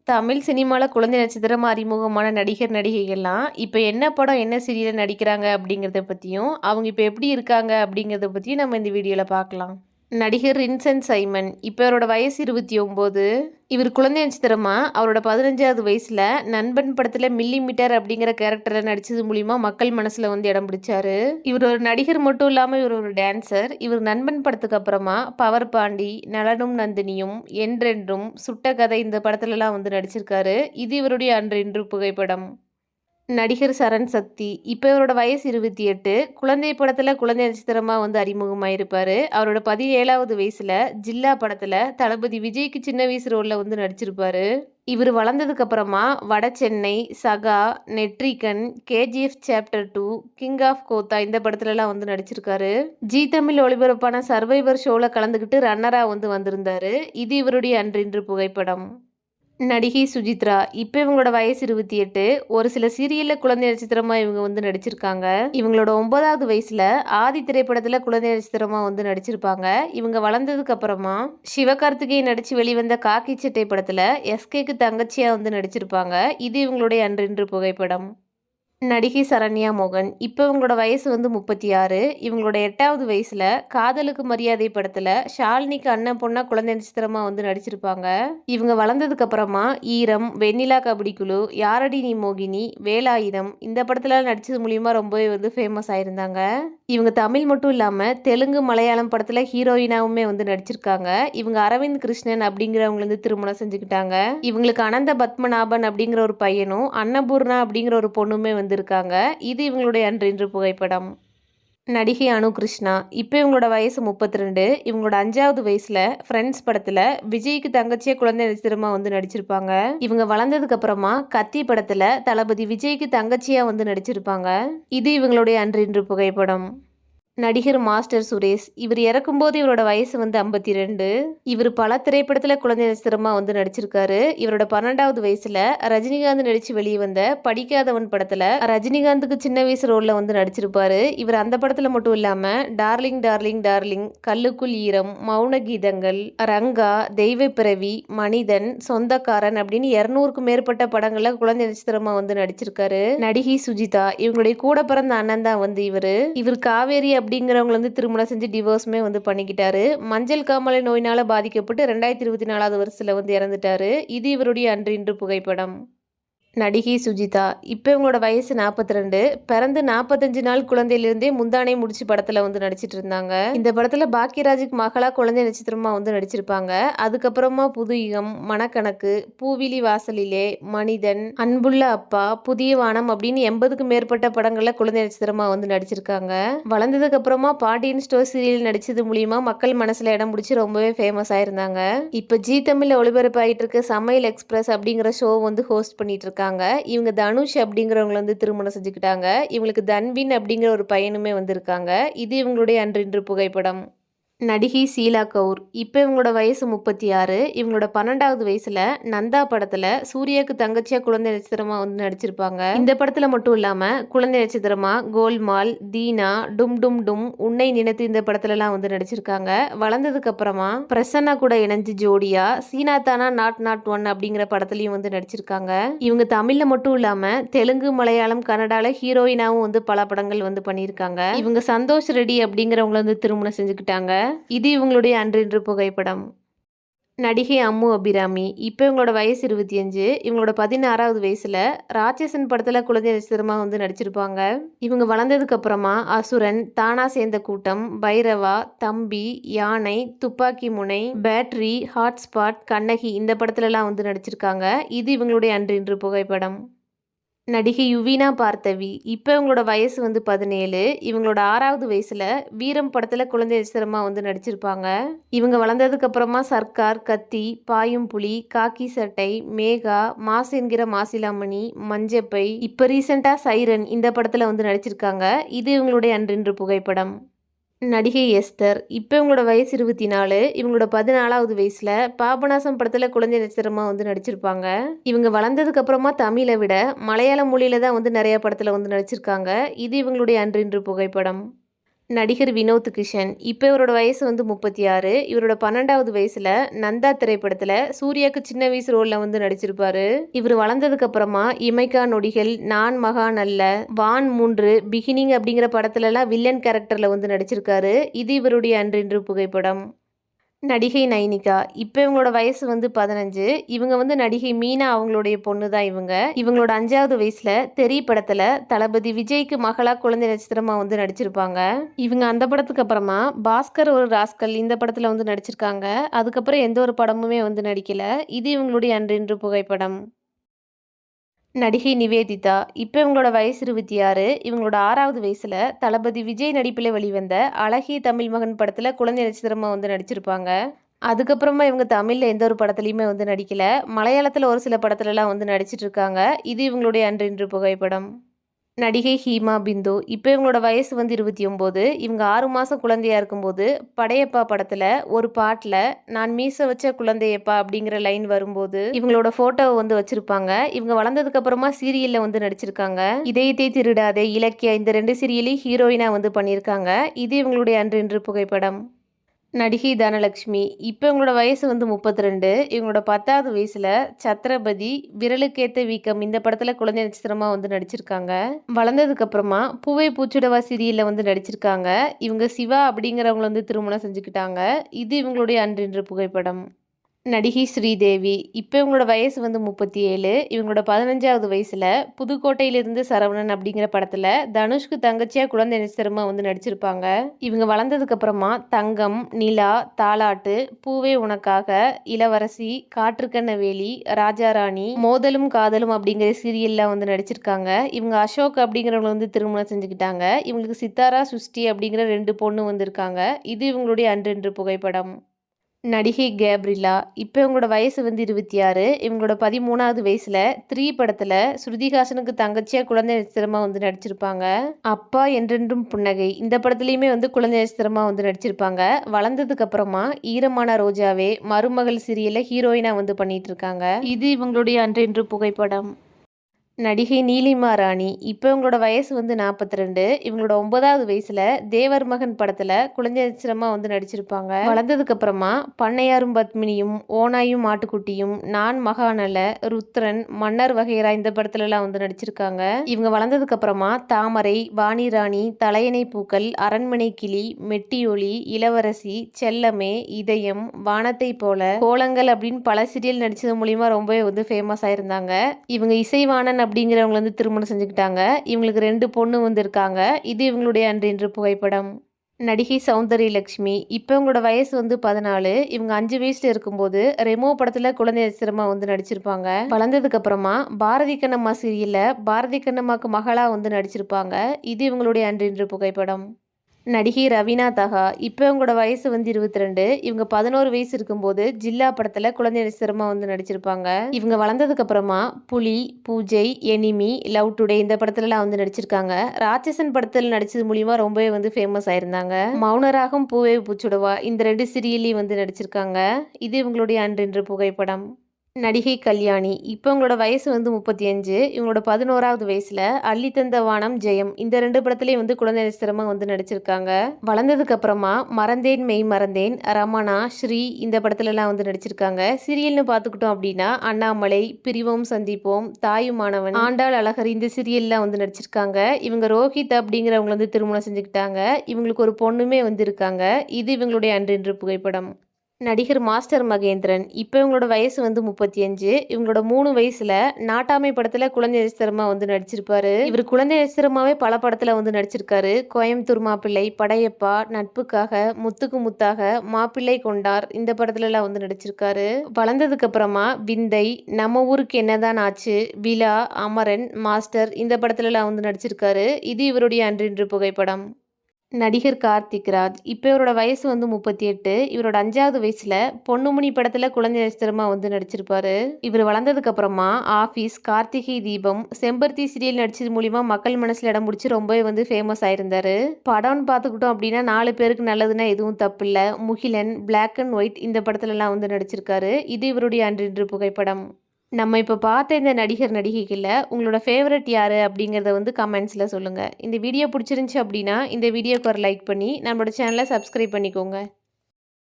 தமிழ் சினிமால குழந்தை நட்சத்திரமா அறிமுகமான நடிகர், நடிகைகள்லாம் இப்ப என்ன படம், என்ன சீரியல்ல நடிக்கிறாங்க அப்படிங்கிறத பத்தியும், அவங்க இப்ப எப்படி இருக்காங்க அப்படிங்கிறத பத்தியும் நம்ம இந்த வீடியோல பார்க்கலாம். நடிகர் வின்சென்ட் சைமன். இப்ப இவரோட வயசு 29. இவர் குழந்தை நட்சத்திரமா அவரோட 15வது வயசுல நண்பன் படத்துல மில்லி மீட்டர் அப்படிங்கிற கேரக்டர்ல நடிச்சது மூலியமா மக்கள் மனசுல வந்து இடம் பிடிச்சாரு. இவர் ஒரு நடிகர் மட்டும் இல்லாம இவர் ஒரு டான்சர். இவர் நண்பன் படத்துக்கு அப்புறமா பவர் பாண்டி, நலனும் நந்தினியும், என்றென்றும், சுட்ட கதை இந்த படத்துலலாம் வந்து நடிச்சிருக்காரு. இது இவருடைய அன்று இன்று புகைப்படம். நடிகர் சரண் சக்தி. இப்ப இவரோட வயசு 28. குழந்தை படத்துல குழந்தை நட்சத்திரமா வந்து அறிமுகமாயிருப்பாரு. அவரோட 17வது வயசுல ஜில்லா படத்துல தளபதி விஜய்க்கு சின்ன வயசு ரோல்ல வந்து நடிச்சிருப்பாரு. இவர் வளர்ந்ததுக்கு அப்புறமா Vada Chennai, Sagaa, Netrikann, KGF chapter 2, king of Kotha இந்த படத்துலலாம் வந்து நடிச்சிருக்காரு. ஜி தமிழ் ஒளிபரப்பான சர்வைவர் ஷோல கலந்துக்கிட்டு ரன்னரா வந்து வந்திருந்தாரு. இது இவருடைய அன்றின்று புகைப்படம். நடிகை சுஜித்ரா. இப்ப இவங்களோட வயசு 28. ஒரு சில சீரியல்ல குழந்தை நட்சத்திரமா இவங்க வந்து நடிச்சிருக்காங்க. இவங்களோட 9வது வயசுல ஆதி திரைப்படத்துல குழந்தை நட்சத்திரமா வந்து நடிச்சிருப்பாங்க. இவங்க வளர்ந்ததுக்கு அப்புறமா சிவகார்த்திகேயன் நடிச்சு வெளிவந்த காக்கி சட்டை படத்துல எஸ்கேக்கு தங்கச்சியா வந்து நடிச்சிருப்பாங்க. இது இவங்களுடைய அன்றின்று புகைப்படம். நடிகை சரண்யா மோகன். இப்போ இவங்களோட வயசு வந்து 36. இவங்களோட 8வது வயசுல காதலுக்கு மரியாதை படத்துல ஷாலினிக்கு அண்ணன் பொண்ணா குழந்தை நட்சத்திரமா வந்து நடிச்சிருப்பாங்க. இவங்க வளர்ந்ததுக்கு அப்புறமா ஈரம், வெண்ணிலா கபடி குழு, யாரடி நீ மோகினி, வேலாயுதம் இந்த படத்துல நடிச்சது மூலியமா ரொம்பவே வந்து ஃபேமஸ் ஆயிருந்தாங்க. இவங்க தமிழ் மட்டும் இல்லாம தெலுங்கு, மலையாளம் படத்துல ஹீரோயினாவுமே வந்து நடிச்சிருக்காங்க. இவங்க அரவிந்த் கிருஷ்ணன் அப்படிங்கிறவங்க வந்து திருமணம் செஞ்சுக்கிட்டாங்க. இவங்களுக்கு அனந்த பத்மநாபன் அப்படிங்கிற ஒரு பையனும், அன்னபூர்ணா அப்படிங்கிற ஒரு பொண்ணுமே வந்து இருக்காங்க. இது இவங்களுடைய அன்றின்று புகைப்படம். நடிகை அனு கிருஷ்ணா. இப்போ இவங்களோட வயசு 32. இவங்களோட 5வது வயசுல ஃப்ரெண்ட்ஸ் படத்துல விஜய்க்கு தங்கச்சியா குழந்தை நட்சத்திரமா வந்து நடிச்சிருப்பாங்க. இவங்க வளர்ந்ததுக்கு அப்புறமா கத்தி படத்துல தளபதி விஜய்க்கு தங்கச்சியா வந்து நடிச்சிருப்பாங்க. இது இவங்களுடைய அன்றின்று புகைப்படம். நடிகர் மாஸ்டர் சுரேஷ். இவர் இறக்கும்போது இவரோட வயசு வந்து 52. இவர் பல திரைப்படத்துல குழந்தை நட்சத்திரமா வந்து நடிச்சிருக்காரு. இவரோட 12வது வயசுல ரஜினிகாந்த் நடிச்சு வெளியே வந்த படிக்காதவன் படத்துல ரஜினிகாந்துக்கு சின்ன வயசு ரோல்ல வந்து நடிச்சிருப்பாரு. இவர் அந்த படத்துல மட்டும் இல்லாம டார்லிங் டார்லிங் டார்லிங், கல்லுக்குள் ஈரம், மௌன கீதங்கள், ரங்கா, தெய்வ பிறவி, மனிதன், சொந்தக்காரன் அப்படின்னு 200க்கும் மேற்பட்ட படங்கள்ல குழந்தை நட்சத்திரமா வந்து நடிச்சிருக்காரு. நடிகை சுஜிதா. இவங்களுடைய கூட பிறந்த அண்ணன் தான் வந்து இவர் காவேரி அப்படிங்கிறவங்க வந்து திருமணம் செஞ்சு டிவோர்ஸுமே வந்து பண்ணிக்கிட்டாரு. மஞ்சள் காமாலை நோயினால பாதிக்கப்பட்டு 2024வது வருஷத்துல வந்து இறந்துட்டாரு. இது இவருடைய அன்று இன்று புகைப்படம். நடிகை சுஜிதா. இப்போ இவங்களோட வயசு 42. பிறந்து 45 நாள் குழந்தையிலிருந்தே முந்தானை முடிச்சு படத்துல வந்து நடிச்சிட்டு இருந்தாங்க. இந்த படத்துல பாக்கியராஜுக்கு மகளா குழந்தை நட்சத்திரமா வந்து நடிச்சிருப்பாங்க. அதுக்கப்புறமா புது யுகம், மனக்கணக்கு, பூவிழி வாசலிலே, மனிதன், அன்புள்ள அப்பா, புதிய வானம் அப்படின்னு 80க்கும் மேற்பட்ட படங்கள்ல குழந்தை நட்சத்திரமா வந்து நடிச்சிருக்காங்க. வளர்ந்ததுக்கு அப்புறமா பாண்டியன் ஸ்டோர் சீரியல் நடிச்சது மூலியமா மக்கள் மனசுல இடம் பிடிச்சி ரொம்பவே ஃபேமஸ் ஆயிருந்தாங்க. இப்போ ஜி தமிழ்ல ஒளிபரப்பாயிட்டு இருக்க சமையல் எக்ஸ்பிரஸ் அப்படிங்கிற ஷோ வந்து ஹோஸ்ட் பண்ணிட்டு இருக்காங்க. இவங்க தனுஷ் அப்படிங்கிறவங்களை வந்து திருமணம் செஞ்சுக்கிட்டாங்க. இவங்களுக்கு தன்வின் அப்படிங்கிற ஒரு பையனுமே வந்து இருக்காங்க. இது இவங்களுடைய அன்றின்று புகைப்படம். நடிகை ஷீலா கவுர். இப்போ இவங்களோட வயசு 36. இவங்களோட 12வது வயசுல நந்தா படத்துல சூர்யாவுக்கு தங்கச்சியா குழந்தை நட்சத்திரமா வந்து நடிச்சிருப்பாங்க. இந்த படத்துல மட்டும் இல்லாம குழந்தை நட்சத்திரமா கோல்மால், தீனா, டும் டும் டும், உன்னை நினைத்து இந்த படத்துலலாம் வந்து நடிச்சிருக்காங்க. வளர்ந்ததுக்கு அப்புறமா பிரசன்னா கூட இணைஞ்சு ஜோடியா சீனா தானா நாட் நாட் ஒன் அப்படிங்கிற படத்துலயும் வந்து நடிச்சிருக்காங்க. இவங்க தமிழ்ல மட்டும் இல்லாம தெலுங்கு, மலையாளம், கன்னடால ஹீரோயினாவும் வந்து பல படங்கள் வந்து பண்ணியிருக்காங்க. இவங்க சந்தோஷ் ரெட்டி அப்படிங்கிறவங்கள வந்து திருமணம் செஞ்சுக்கிட்டாங்க. இது இவங்களுடைய அன்றின்று புகைப்படம். நடிகை அம்மு அபிராமி. இப்போ இவங்களோட வயசு 25. இவங்களோட 16வது வயசுல ராட்சசன் படத்துல குழந்தை நட்சத்திரமா வந்து நடிச்சிருப்பாங்க. இவங்க வளர்ந்ததுக்கு அப்புறமா அசுரன், தானா சேர்ந்த கூட்டம், பைரவா, தம்பி, யானை, துப்பாக்கி முனை, பேட்டரி, ஹாட்ஸ்பாட், கண்ணகி இந்த படத்துலலாம் வந்து நடிச்சிருக்காங்க. இது இவங்களுடைய அன்றின்று புகைப்படம். நடிகை யுவீனா பார்த்தவி. இப்போ இவங்களோட வயசு வந்து 17. இவங்களோட 6வது வயசுல வீரம் படத்துல குழந்தை நட்சத்திரமா வந்து நடிச்சிருப்பாங்க. இவங்க வளர்ந்ததுக்கு அப்புறமா சர்க்கார், கத்தி, பாயும் புலி, காக்கி சட்டை, மேகா, மாசு என்கிற மாசிலாமணி, மஞ்சப்பை, இப்போ ரீசெண்டா சைரன் இந்த படத்துல வந்து நடிச்சிருக்காங்க. இது இவங்களுடைய அன்றின்று புகைப்படம். நடிகை எஸ்தர். இப்போ இவங்களோட வயசு 24. இவங்களோட 14வது வயசுல பாபநாசம் படத்துல குழந்தை நட்சத்திரமா வந்து நடிச்சிருப்பாங்க. இவங்க வளர்ந்ததுக்கு அப்புறமா தமிழை விட மலையாள மொழியில தான் வந்து நிறைய படத்துல வந்து நடிச்சிருக்காங்க. இது இவங்களுடைய அன்றின்று புகைப்படம். நடிகர் வினோத் கிஷன் இப்போ இவரோட வயசு வந்து 36. இவரோட 12வது வயசுல நந்தா திரைப்படத்துல சூர்யாவுக்கு சின்ன வயசு ரோல்ல வந்து நடிச்சிருப்பாரு. இவர் வளர்ந்ததுக்கு அப்புறமா இமைக்கா நொடிகள், நான் மகான் அல்ல, வான் 3, பிகினிங் அப்படிங்கிற படத்துல எல்லாம் வில்லன் கேரக்டர்ல வந்து நடிச்சிருக்காரு. இது இவருடைய அன்றின்று புகைப்படம். நடிகை நைனிகா இப்போ இவங்களோட வயசு வந்து 15. இவங்க வந்து நடிகை மீனா அவங்களுடைய பொண்ணு தான் இவங்க. இவங்களோட 5வது வயசுல தெறி படத்துல தளபதி விஜய்க்கு மகளா குழந்தை நட்சத்திரமா வந்து நடிச்சிருப்பாங்க. இவங்க அந்த படத்துக்கு அப்புறமா பாஸ்கர் ஒரு ராஸ்கல் இந்த படத்துல வந்து நடிச்சிருக்காங்க. அதுக்கப்புறம் எந்த ஒரு படமுமே வந்து நடிக்கல. இது இவங்களுடைய அன்றின்று புகைப்படம். நடிகை நிவேதிதா இப்போ இவங்களோட வயசு 26. இவங்களோட 6வது வயசுல தளபதி விஜய் நடிப்பில் வெளிவந்த அழகிய தமிழ் மகன் படத்துல குழந்தை நட்சத்திரமா வந்து நடிச்சிருப்பாங்க. அதுக்கப்புறமா இவங்க தமிழ்ல எந்த ஒரு படத்துலையுமே வந்து நடிக்கல. மலையாளத்துல ஒரு சில படத்துலலாம் வந்து நடிச்சிட்டு இருக்காங்க. இது இவங்களுடைய அன்றின்று புகைப்படம். நடிகை ஹீமா பிந்து இப்போ இவங்களோட வயசு வந்து 29. இவங்க 6 மாதம் குழந்தையா இருக்கும்போது படையப்பா படத்தில் ஒரு பாட்டில் நான் மீச வச்ச குழந்தையப்பா அப்படிங்கிற லைன் வரும்போது இவங்களோட ஃபோட்டோவை வந்து வச்சுருப்பாங்க. இவங்க வளர்ந்ததுக்கு அப்புறமா சீரியலில் வந்து நடிச்சிருக்காங்க. இதயத்தை திருடாதே, இலக்கியா இந்த 2 சீரியலையும் ஹீரோயினாக வந்து பண்ணியிருக்காங்க. இது இவங்களுடைய அன்றின்று புகைப்படம். நடிகை தனலட்சுமி இப்போ இவங்களோட வயசு வந்து 32. இவங்களோட 10வது வயசுல சத்ரபதி, விரலுக்கேத்த வீக்கம் இந்த படத்துல குழந்தை நட்சத்திரமா வந்து நடிச்சிருக்காங்க. வளர்ந்ததுக்கு அப்புறமா பூவே பூச்சுடவா சீரியல்ல வந்து நடிச்சிருக்காங்க. இவங்க சிவா அப்படிங்கிறவங்கள வந்து திருமணம் செஞ்சுக்கிட்டாங்க. இது இவங்களுடைய அன்றின்று புகைப்படம். நடிகை ஸ்ரீதேவி இப்போ இவங்களோட வயசு வந்து 37. இவங்களோட 15வது வயசுல புதுக்கோட்டையிலிருந்து சரவணன் அப்படிங்கிற படத்துல தனுஷ்க்கு தங்கச்சியா குழந்தை நட்சத்திரமா வந்து நடிச்சிருப்பாங்க. இவங்க வளர்ந்ததுக்கு அப்புறமா தங்கம், நிலா, தாலாட்டு, பூவே உனக்காக, இளவரசி, காற்றுக்கண்ண வேலி, ராஜாராணி, மோதலும் காதலும் அப்படிங்கிற சீரியல்ல வந்து நடிச்சிருக்காங்க. இவங்க அசோக் அப்படிங்கிறவங்க வந்து திருமணம் செஞ்சுக்கிட்டாங்க. இவங்களுக்கு சித்தாரா, சுஷ்டி அப்படிங்கிற 2 பொண்ணு வந்திருக்காங்க. இது இவங்களுடைய அன்றின்று புகைப்படம். நடிகை கேப்ரிலா இப்போ இவங்களோட வயசு வந்து 26. இவங்களோட 13வது வயசுல 3 படத்துல ஸ்ருதிஹாசனுக்கு தங்கச்சியா குழந்தை நட்சத்திரமா வந்து நடிச்சிருப்பாங்க. அப்பா என்றென்றும் புன்னகை இந்த படத்துலயுமே வந்து குழந்தை நட்சத்திரமா வந்து நடிச்சிருப்பாங்க. வளர்ந்ததுக்கு அப்புறமா ஈரமான ரோஜாவே, மருமகள் சீரியல்ல ஹீரோயினா வந்து பண்ணிட்டு இருக்காங்க. இது இவங்களுடைய அன்றின்று புகைப்படம். நடிகை நீலிமா ராணி இப்போ இவங்களோட வயசு வந்து 42. இவங்களோட 9வது வயசுல தேவர் மகன் படத்துல குழந்தை நட்சத்திரமா வந்து நடிச்சிருப்பாங்க. வளர்ந்ததுக்கு அப்புறமா பண்ணையாரும் பத்மினியும், ஓனாயும் ஆட்டுக்குட்டியும், நான் மகாநல, ருத்ரன், மன்னர் வகைரா இந்த படத்துலலாம் வந்து நடிச்சிருக்காங்க. இவங்க வளர்ந்ததுக்கு அப்புறமா தாமரை, வாணி ராணி, தலையணை பூக்கள், அரண்மனை கிளி, மெட்டியொலி, இளவரசி, செல்லமே, இதயம், வானத்தை போல, கோலங்கள் அப்படின்னு பல சீரியல் நடிச்சது மூலியமா ரொம்பவே வந்து ஃபேமஸ் ஆயிருந்தாங்க. இவங்க இசைவாணன் அப்படிங்கிறவங்க வந்து திருமணம் செஞ்சுக்கிட்டாங்க. இவங்களுக்கு 2 பொண்ணு வந்து இருக்காங்க. இது இவங்களுடைய அன்றின்று புகைப்படம். நடிகை சௌந்தரியலட்சுமி இப்போ இவங்களோட வயசு வந்து 14. இவங்க 5 வயசுல இருக்கும்போது ரெமோ படத்துல குழந்தை நட்சத்திரமா வந்து நடிச்சிருப்பாங்க. வளர்ந்ததுக்கு அப்புறமா பாரதி கண்ணம்மா சீரியல்ல பாரதி கண்ணம்மாக்கு மகளா வந்து நடிச்சிருப்பாங்க. இது இவங்களுடைய அன்றின்று புகைப்படம். நடிகை ரவீனா தஹா இப்போ இவங்களோட வயசு வந்து 22. இவங்க 11 வயசு இருக்கும்போது ஜில்லா படத்துல குழந்தை நட்சத்திரமா வந்து நடிச்சிருப்பாங்க. இவங்க வளர்ந்ததுக்கு அப்புறமா புலி, பூஜை, எனிமி, லவ் டுடே இந்த படத்துலலாம் வந்து நடிச்சிருக்காங்க. ராட்சசன் படத்தில் நடிச்சது மூலியமா ரொம்பவே வந்து ஃபேமஸ் ஆயிருந்தாங்க. மௌனராகம், பூவே பூச்சுடவா இந்த 2 சீரியல்லையும் வந்து நடிச்சிருக்காங்க. இது இவங்களுடைய அன்றின்று புகைப்படம். நடிகை கல்யாணி இப்போ இவங்களோட வயசு வந்து 35. இவங்களோட 11வது வயசுல அள்ளித்தந்த வானம், ஜெயம் இந்த 2 படத்துலையும் வந்து குழந்தை நட்சத்திரமா வந்து நடிச்சிருக்காங்க. வளர்ந்ததுக்கு அப்புறமா மறந்தேன் மெய் மறந்தேன், ரமணா, ஸ்ரீ இந்த படத்துலலாம் வந்து நடிச்சிருக்காங்க. சீரியல்னு பார்த்துக்கிட்டோம் அப்படின்னா அண்ணாமலை, பிரிவோம் சந்திப்போம், தாயுமானவன், ஆண்டாள் அழகர் இந்த சீரியல்லாம் வந்து நடிச்சிருக்காங்க. இவங்க ரோஹித் அப்படிங்கிறவங்க வந்து திருமணம் செஞ்சுக்கிட்டாங்க. இவங்களுக்கு ஒரு பொண்ணுமே வந்து இருக்காங்க. இது இவங்களுடைய அன்றின்று புகைப்படம். நடிகர் மாஸ்டர் மகேந்திரன் இப்போ இவங்களோட வயசு வந்து 35. இவங்களோட 3 வயசுல நாட்டாமை படத்துல குழந்தை நட்சத்திரமா வந்து நடிச்சிருப்பாரு. இவர் குழந்தை நட்சத்திரமாவே பல படத்துல வந்து நடிச்சிருக்காரு. கோயம்புத்தூர் மாப்பிள்ளை, படையப்பா, நட்புக்காக, முத்துக்கு முத்தாக, மாப்பிள்ளை கொண்டார் இந்த படத்துல எல்லாம் வந்து நடிச்சிருக்காரு. வளர்ந்ததுக்கு அப்புறமா விந்தை, நம்ம ஊருக்கு என்னதான் ஆச்சு, விழா, அமரன், மாஸ்டர் இந்த படத்துல எல்லாம் வந்து நடிச்சிருக்காரு. இது இவருடைய அன்றின்று புகைப்படம். நடிகர் கார்த்திக் ராஜ் இப்போ இவரோட வயசு வந்து 38. இவரோட 5வது வயசுல பொன்னுமணி படத்துல குழந்தை நட்சத்திரமா வந்து நடிச்சிருப்பாரு. இவர் வளர்ந்ததுக்கு அப்புறமா ஆபீஸ், கார்த்திகை தீபம், செம்பருத்தி சீரியல் நடிச்சது மூலியமா மக்கள் மனசுல இடம் பிடிச்சி ரொம்பவே வந்து ஃபேமஸ் ஆயிருந்தாரு. படம்னு பார்த்துக்கிட்டோம் அப்படின்னா 4 பேருக்கு நல்லதுன்னா எதுவும் தப்பு இல்லை. முகிலன், பிளாக் அண்ட் ஒயிட் இந்த படத்துல எல்லாம் வந்து நடிச்சிருக்காரு. இது இவருடைய அன்றின்று புகைப்படம். நம்ம இப்போ பார்த்த இந்த நடிகர் நடிகைகள்ல உங்களோட ஃபேவரட் யாரு அப்படிங்கிறத வந்து கமெண்ட்ஸில் சொல்லுங்கள். இந்த வீடியோ பிடிச்சிருந்துச்சி அப்படின்னா இந்த வீடியோக்கு ஒரு லைக் பண்ணி நம்மளோட சேனலை சப்ஸ்கிரைப் பண்ணிக்கோங்க.